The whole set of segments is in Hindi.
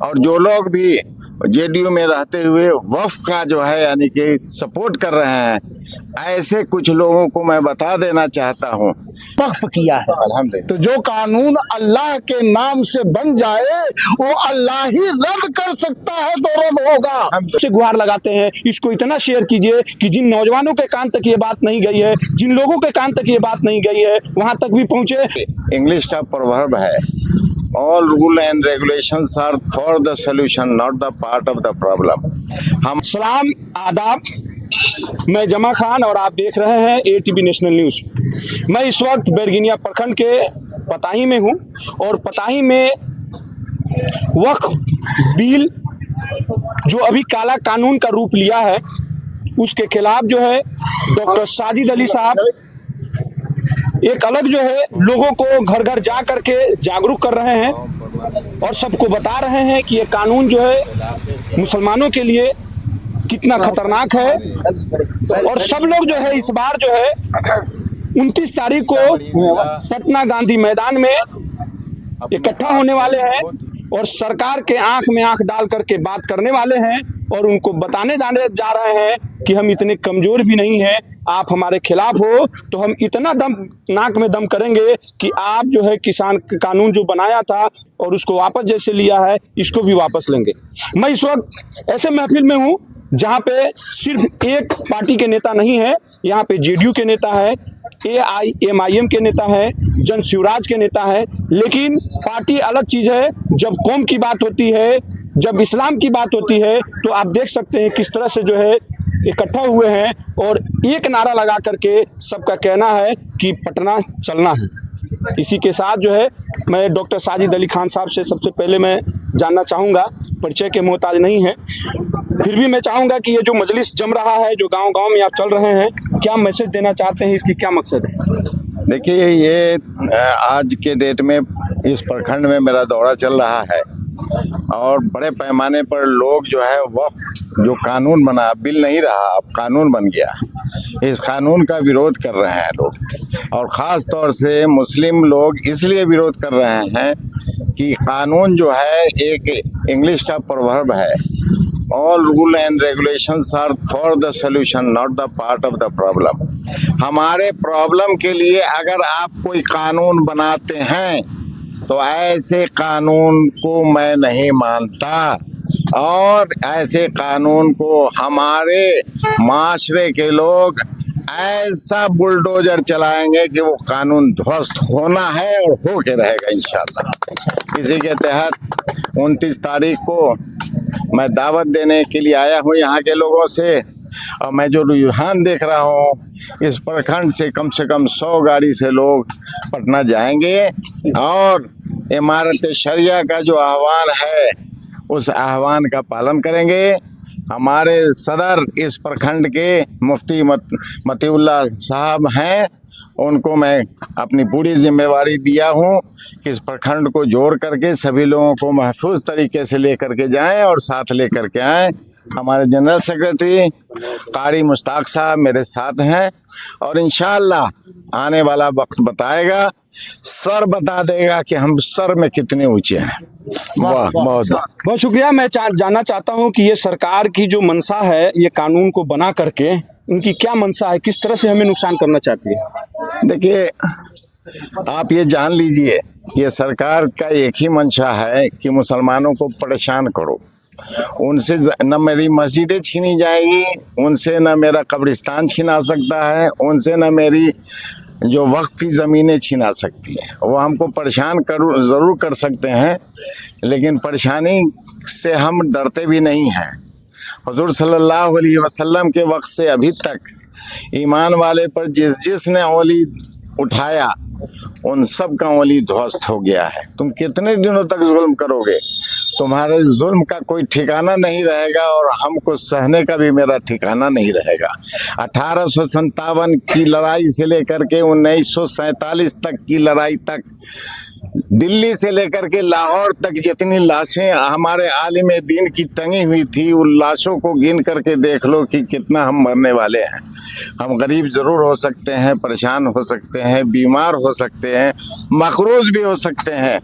और जो लोग भी जेडीयू में रहते हुए वक्फ का जो है यानी कि सपोर्ट कर रहे हैं, ऐसे कुछ लोगों को मैं बता देना चाहता हूँ। वक्फ किया है अल्हम्दुलिल्लाह। तो जो कानून अल्लाह के नाम से बन जाए वो अल्लाह ही रद्द कर सकता है तो रद्द होगा। से गुहार लगाते हैं, इसको इतना शेयर कीजिए कि जिन नौजवानों के कान तक ये बात नहीं गई है, जिन लोगों के कान तक ये बात नहीं गई है, वहां तक भी पहुंचे। इंग्लिश का प्रोवर्ब है, all rule and regulations are for the solution not the part of the problem. हम सलाम आदाब, मैं जमा खान और आप देख रहे हैं एटीवी नेशनल न्यूज़। मैं इस वक्त बैरगनिया प्रखंड के पताही में हूं और पताही में वक्फ बिल जो अभी काला कानून का रूप लिया है उसके खिलाफ जो है डॉक्टर साजिद अली साहब एक अलग जो है लोगों को घर घर जा करके जागरूक कर रहे हैं और सबको बता रहे हैं कि ये कानून जो है मुसलमानों के लिए कितना खतरनाक है। और सब लोग जो है इस बार जो है 29 तारीख को पटना गांधी मैदान में इकट्ठा होने वाले हैं और सरकार के आंख में आंख डाल करके बात करने वाले हैं और उनको बताने जाने जा रहे हैं कि हम इतने कमजोर भी नहीं हैं, आप हमारे खिलाफ हो तो हम इतना दम नाक में दम करेंगे कि आप जो है किसान कानून जो बनाया था और उसको वापस जैसे लिया है इसको भी वापस लेंगे। मैं इस वक्त ऐसे महफिल में हूँ जहाँ पे सिर्फ एक पार्टी के नेता नहीं है, यहाँ पे जेडीयू के नेता है, AIMIM के नेता है, जन शिवराज के नेता है, लेकिन पार्टी अलग चीज़ है। जब कौम की बात होती है, जब इस्लाम की बात होती है तो आप देख सकते हैं किस तरह से जो है इकट्ठा हुए हैं और एक नारा लगा करके सबका कहना है कि पटना चलना है। इसी के साथ जो है मैं डॉक्टर साजिद अली खान साहब से सबसे पहले मैं जानना चाहूँगा, परिचय के मोहताज नहीं है, फिर भी मैं चाहूँगा कि ये जो मजलिस जम रहा है, जो गांव-गांव में आप चल रहे हैं, क्या मैसेज देना चाहते हैं, इसकी क्या मकसद है? देखिए, ये आज के डेट में इस प्रखंड में मेरा दौरा चल रहा है और बड़े पैमाने पर लोग जो है वक्फ जो कानून बना, बिल नहीं रहा अब कानून बन गया, इस कानून का विरोध कर रहे हैं लोग। और ख़ास तौर से मुस्लिम लोग इसलिए विरोध कर रहे हैं कि कानून जो है, एक इंग्लिश का प्रोवर्ब है, all rule and regulations are for the solution not the part of the problem. हमारे प्रॉब्लम के लिए अगर आप कोई कानून बनाते हैं तो ऐसे कानून को मैं नहीं मानता और ऐसे कानून को हमारे माशरे के लोग ऐसा बुलडोजर चलाएंगे कि वो कानून ध्वस्त होना है और हो के रहेगा इंशाल्लाह। इसी के तहत 29 तारीख को मैं दावत देने के लिए आया हूँ यहाँ के लोगों से, और मैं जो रुझान देख रहा हूँ इस प्रखंड से कम 100 गाड़ी से लोग पटना जाएंगे और इमारत शरिया का जो आह्वान है उस आह्वान का पालन करेंगे। हमारे सदर इस प्रखंड के मुफ्ती मतीउल्लाह साहब हैं, उनको मैं अपनी पूरी जिम्मेवारी दिया हूँ कि इस प्रखंड को जोड़ करके सभी लोगों को महफूज तरीके से लेकर के जाएं और साथ लेकर के आएँ। हमारे जनरल सेक्रेटरी कारी मुश्ताक साहब मेरे साथ हैं और इंशाअल्लाह आने वाला वक्त बताएगा, सर बता देगा कि हम सर में कितने ऊंचे हैं। वाह, बहुत शुक्रिया। मैं जानना चाहता हूं कि ये सरकार की जो मंशा है, ये कानून को बना करके उनकी क्या मंशा है, किस तरह से हमें नुकसान करना चाहती है? देखिए, आप ये जान लीजिए, ये सरकार का एक ही मंशा है कि मुसलमानों को परेशान करो। उनसे न मेरी मस्जिदें छीनी जाएगी, उनसे न मेरा कब्रिस्तान छीना सकता है, उनसे न मेरी जो वक्त की ज़मीनें छीना सकती हैं। वो हमको परेशान ज़रूर कर सकते हैं, लेकिन परेशानी से हम डरते भी नहीं हैं। हुज़ूर सल्लल्लाहु अलैहि वसल्लम के वक्त से अभी तक ईमान वाले पर जिसने ओली उठाया उन सब का ओली ध्वस्त हो गया है। तुम कितने दिनों तक जुल्म करोगे? तुम्हारे जुल्म का कोई ठिकाना नहीं रहेगा और हमको सहने का भी मेरा ठिकाना नहीं रहेगा। 1857 की लड़ाई से लेकर के 1947 तक की लड़ाई तक दिल्ली से लेकर के लाहौर तक जितनी लाशें हमारे आलिम दीन की टंगी हुई थी, उन लाशों को गिन करके देख लो कि कितना हम मरने वाले हैं। हम गरीब ज़रूर हो सकते हैं, परेशान हो सकते हैं, बीमार हो सकते हैं, मकरूज भी हो सकते हैं,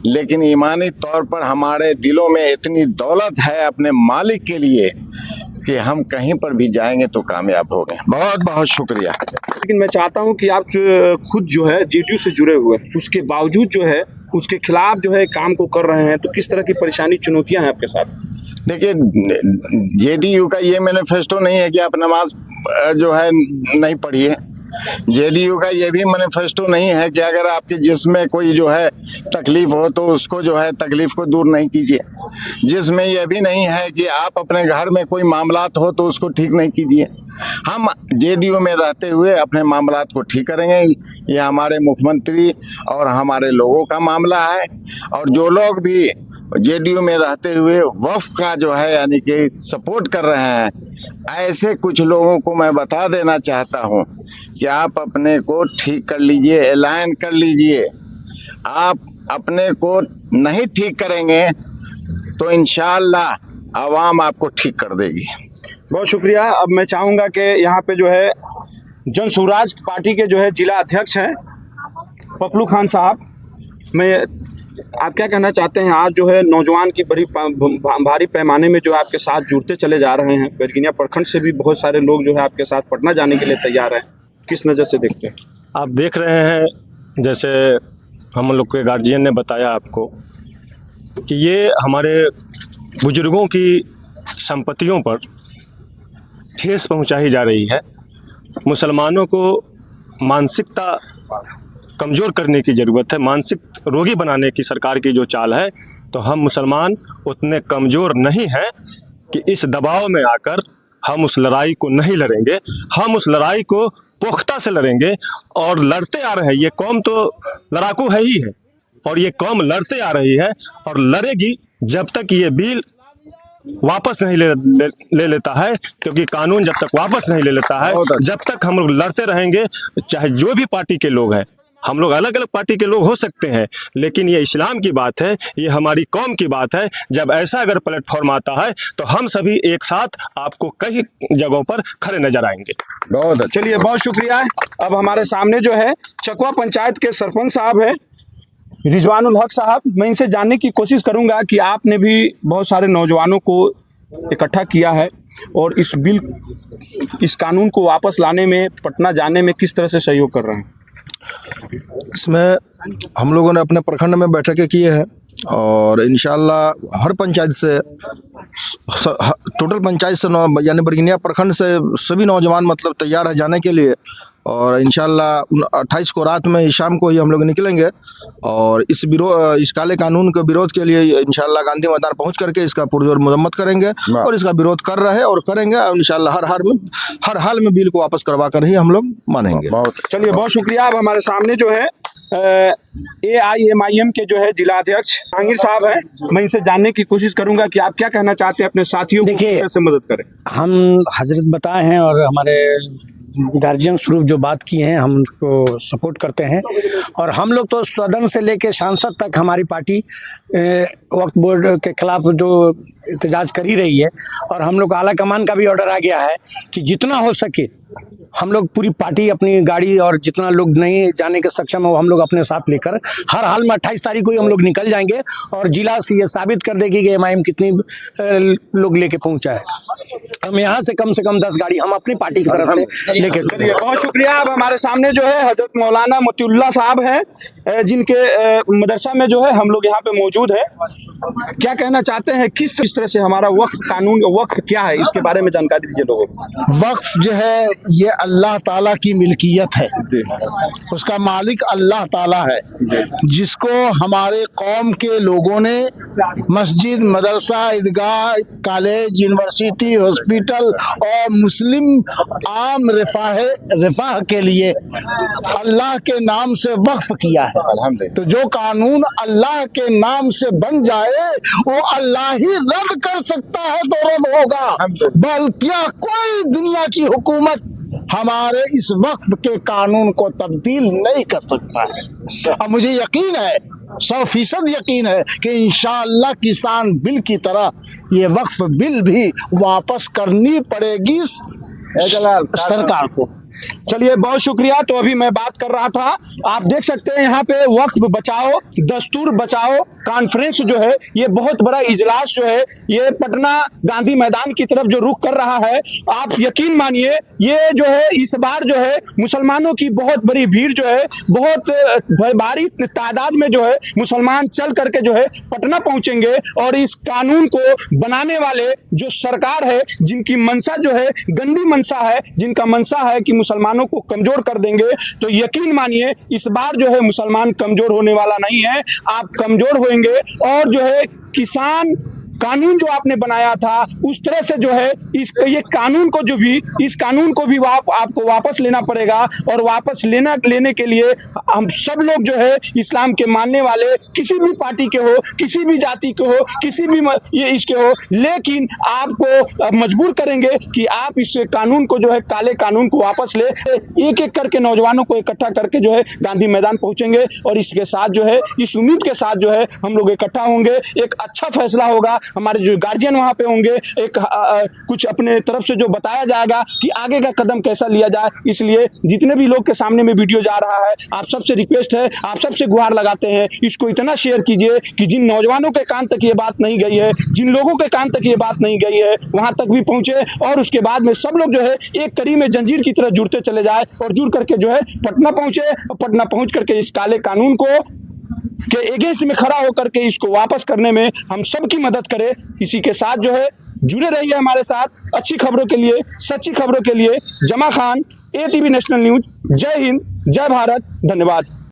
लेकिन ईमानी तौर पर हमारे दिलों में इतनी दौलत है अपने मालिक के लिए कि हम कहीं पर भी जाएंगे तो कामयाब होंगे। बहुत बहुत शुक्रिया। लेकिन मैं चाहता हूं कि आप खुद जो है जेडीयू से जुड़े हुए, उसके बावजूद जो है उसके खिलाफ जो है काम को कर रहे हैं, तो किस तरह की परेशानी चुनौतियां हैं आपके साथ? देखिए, जेडीयू का ये मैनिफेस्टो नहीं है कि आप नमाज जो है नहीं पढ़िए। जेडीयू का ये भी मैनिफेस्टो नहीं है कि अगर आपके जिसमें कोई जो है तकलीफ हो तो उसको जो है तकलीफ को दूर नहीं कीजिए। जिसमें यह भी नहीं है कि आप अपने घर में कोई मामलात हो तो उसको ठीक नहीं कीजिए। हम जेडीयू में रहते हुए अपने मामलात को ठीक करेंगे। ये हमारे मुख्यमंत्री और हमारे लोगों का मामला है। और जो लोग भी जेडीयू में रहते हुए वक्फ का जो है यानी कि सपोर्ट कर रहे हैं, ऐसे कुछ लोगों को मैं बता देना चाहता हूं कि आप अपने को ठीक कर लीजिए, ऐलान कर लीजिए। आप अपने को नहीं ठीक करेंगे तो इंशाअल्लाह आवाम आपको ठीक कर देगी। बहुत शुक्रिया। अब मैं चाहूँगा कि यहाँ पे जो है जन स्वराज पार्टी के जो है जिला अध्यक्ष हैं पपलू खान साहब, आप क्या कहना चाहते हैं? आज जो है नौजवान की भारी पैमाने में जो आपके साथ जुड़ते चले जा रहे हैं। बैरगनिया प्रखंड से भी बहुत सारे लोग जो है आपके साथ पटना जाने के लिए तैयार हैं, किस नज़र से देखते हैं? आप देख रहे हैं, जैसे हम लोग के गार्जियन ने बताया आपको कि ये हमारे बुजुर्गों की संपत्तियों पर ठेस पहुंचाई जा रही है। मुसलमानों को मानसिकता कमज़ोर करने की ज़रूरत है, मानसिक रोगी बनाने की सरकार की जो चाल है, तो हम मुसलमान उतने कमज़ोर नहीं हैं कि इस दबाव में आकर हम उस लड़ाई को नहीं लड़ेंगे। हम उस लड़ाई को पुख्ता से लड़ेंगे और लड़ते आ रहे हैं। ये कौम तो लड़ाकू है ही है और ये कौम लड़ते आ रही है और लड़ेगी जब तक ये बिल वापस नहीं ले लेता है, क्योंकि कानून जब तक वापस नहीं ले लेता है, जब तक हम लोग लड़ते रहेंगे। चाहे जो भी पार्टी के लोग हैं, हम लोग अलग अलग पार्टी के लोग हो सकते हैं, लेकिन ये इस्लाम की बात है, ये हमारी कौम की बात है। जब ऐसा अगर प्लेटफॉर्म आता है तो हम सभी एक साथ आपको कई जगहों पर खड़े नजर आएंगे। बहुत अच्छा। चलिए, बहुत शुक्रिया। अब हमारे सामने जो है चकवा पंचायत के सरपंच साहब हैं रिजवानुल हक साहब। मैं इनसे जानने की कोशिश करूंगा कि आपने भी बहुत सारे नौजवानों को इकट्ठा किया है और इस कानून को वापस लाने में, पटना जाने में किस तरह से सहयोग कर रहे हैं। इसमें हम लोगों ने अपने प्रखंड में बैठकें किए हैं और इंशाल्लाह हर पंचायत से, टोटल पंचायत से यानी बैरगनिया प्रखंड से सभी नौजवान मतलब तैयार है जाने के लिए। और इंशाल्लाह 28 को रात में शाम को ही हम लोग निकलेंगे और इस काले कानून के विरोध के लिए इंशाल्लाह गांधी मैदान पहुंच करके इसका पुरजोर मजम्मत करेंगे और इसका विरोध कर रहे हैं और करेंगे। और इंशाल्लाह हर हाल में बिल को वापस करवा कर ही हम लोग मानेंगे। चलिए, बहुत शुक्रिया। अब हमारे सामने जो है AIMIM के जो है जिला अध्यक्ष जहांगीर साहब हैं। मैं इनसे जानने की कोशिश करूंगा कि आप क्या कहना चाहते हैं अपने साथियों को कैसे मदद करें। हम हजरत बताए हैं और हमारे गार्जियन स्वरूप जो बात की हैं हम उनको सपोर्ट करते हैं। और हम लोग तो सदन से लेकर सांसद तक हमारी पार्टी वक्फ बोर्ड के खिलाफ जो एहतजाज कर ही रही है। और हम लोग आला कमान का भी ऑर्डर आ गया है कि जितना हो सके हम लोग पूरी पार्टी अपनी गाड़ी और जितना लोग नहीं जाने के सक्षम है वो हम लोग अपने साथ लेकर हर हाल में 28 तारीख को ही हम लोग निकल जाएंगे और जिला से ये साबित कर देगी कि MIM कितनी लोग लेके पहुंचा है। हम यहाँ से कम 10 गाड़ी हम अपनी पार्टी की तरफ से लेके चलिए, बहुत शुक्रिया। अब हमारे सामने जो है हजरत मौलाना मोतिउल्लाह साहब हैं जिनके मदरसा में जो है हम लोग यहाँ पे मौजूद है। क्या कहना चाहते हैं, किस तरह से हमारा वक्फ कानून, वक्फ क्या है, इसके बारे में जानकारी दीजिए लोगों को। वक्फ जो है ये अल्लाह ताला की मिल्कियत है, उसका मालिक अल्लाह ताला है, जिसको हमारे कौम के लोगों ने मस्जिद, मदरसा, ईदगाह, कॉलेज, यूनिवर्सिटी, हॉस्पिटल और मुस्लिम आम रिफाह के लिए अल्लाह के नाम से वक्फ किया है। तो जो कानून अल्लाह के नाम से बन जाए वो अल्लाह ही रद्द कर सकता है तो रद्द होगा, बल्कि कोई दुनिया की हुकूमत हमारे इस वक्फ के कानून को तब्दील नहीं कर सकता है। और मुझे यकीन है 100% यकीन है कि इंशाअल्लाह किसान बिल की तरह ये वक्फ बिल भी वापस करनी पड़ेगी सरकार को। चलिए, बहुत शुक्रिया। तो अभी मैं बात कर रहा था, आप देख सकते हैं यहाँ पे वक्फ बचाओ दस्तूर बचाओ कॉन्फ्रेंस जो है, ये बहुत बड़ा इजलास जो है ये पटना गांधी मैदान की तरफ जो रुख कर रहा है, आप यकीन मानिए ये जो है इस बार जो है मुसलमानों की बहुत बड़ी भीड़ जो है, बहुत भारी तादाद में जो है मुसलमान चल करके जो है पटना पहुंचेंगे। और इस कानून को बनाने वाले जो सरकार है, जिनकी मंशा जो है गंदी मंशा है, जिनका मंशा है कि मुसलमानों को कमजोर कर देंगे, तो यकीन मानिए इस बार जो है मुसलमान कमजोर होने वाला नहीं है, आप कमजोर होंगे। और जो है किसान कानून जो आपने बनाया था उस तरह से जो है ये कानून को इस कानून को भी आपको वापस लेना पड़ेगा। और वापस लेने के लिए हम सब लोग जो है इस्लाम के मानने वाले, किसी भी पार्टी के हो, किसी भी जाति के हो, किसी भी ये इसके हो, लेकिन आपको मजबूर करेंगे कि आप इस कानून को जो है काले कानून को वापस ले। एक एक करके नौजवानों को इकट्ठा करके जो है गांधी मैदान पहुंचेंगे और इसके साथ जो है इस उम्मीद के साथ जो है हम लोग इकट्ठा होंगे, एक अच्छा फैसला होगा। हमारे जो गार्जियन वहां पे होंगे, एक कुछ अपने तरफ से जो बताया जाएगा कि आगे का कदम कैसा लिया जाए। इसलिए जितने भी लोग के सामने में वीडियो जा रहा है, आप सबसे रिक्वेस्ट है, आप सबसे गुहार लगाते हैं, इसको इतना शेयर कीजिए कि जिन नौजवानों के कान तक ये बात नहीं गई है, जिन लोगों के कान तक ये बात नहीं गई है, वहां तक भी पहुंचे। और उसके बाद में सब लोग जो है एक कड़ी में जंजीर की तरह जुड़ते चले जाए और जुड़ करके जो है पटना पहुंचे और पटना पहुंच करके इस काले कानून को के अगेंस्ट में खड़ा होकर के इसको वापस करने में हम सब की मदद करें। इसी के साथ जो है जुड़े रहिए हमारे साथ अच्छी खबरों के लिए, सच्ची खबरों के लिए। जमा खान, ATV नेशनल न्यूज। जय हिंद, जय भारत, धन्यवाद।